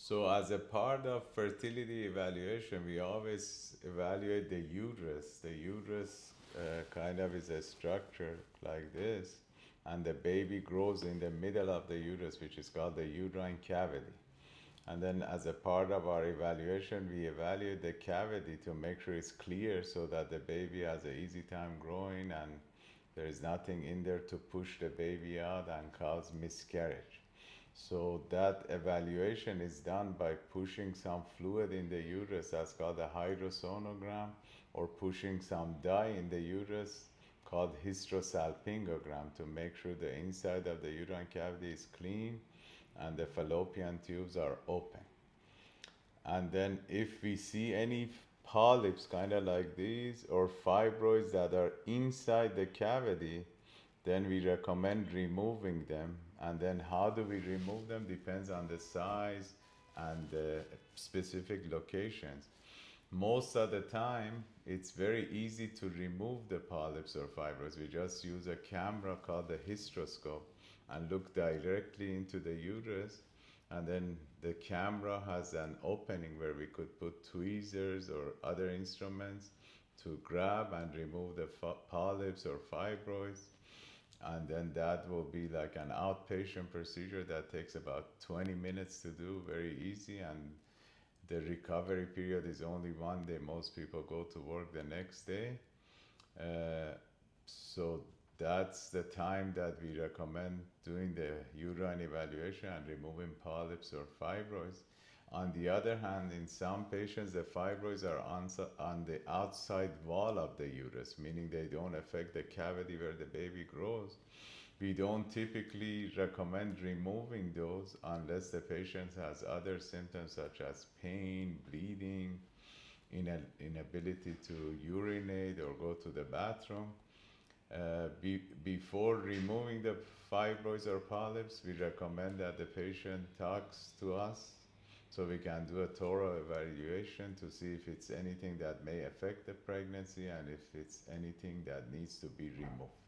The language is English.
So as a part of fertility evaluation, we always evaluate the uterus. The uterus kind of is a structure like this, and the baby grows in the middle of the uterus, which is called the uterine cavity. And then as a part of our evaluation, we evaluate the cavity to make sure it's clear so that the baby has an easy time growing and there is nothing in there to push the baby out and cause miscarriage. So that evaluation is done by pushing some fluid in the uterus, that's called a hydrosonogram, or pushing some dye in the uterus called hysterosalpingogram to make sure the inside of the uterine cavity is clean and the fallopian tubes are open. And then if we see any polyps kind of like these or fibroids that are inside the cavity, then we recommend removing them. And then how do we remove them depends on the size and the specific locations. Most of the time, it's very easy to remove the polyps or fibroids. We just use a camera called the hysteroscope and look directly into the uterus, and then the camera has an opening where we could put tweezers or other instruments to grab and remove the polyps or fibroids. And then that will be like an outpatient procedure that takes about 20 minutes to do, very easy, and the recovery period is only 1 day. Most people go to work the next day. So that's the time that we recommend doing the urine evaluation and removing polyps or fibroids. On the other hand, in some patients, the fibroids are on the outside wall of the uterus, meaning they don't affect the cavity where the baby grows. We don't typically recommend removing those unless the patient has other symptoms such as pain, bleeding, inability to urinate or go to the bathroom. Before removing the fibroids or polyps, we recommend that the patient talks to us so we can do a thorough evaluation to see if it's anything that may affect the pregnancy and if it's anything that needs to be removed.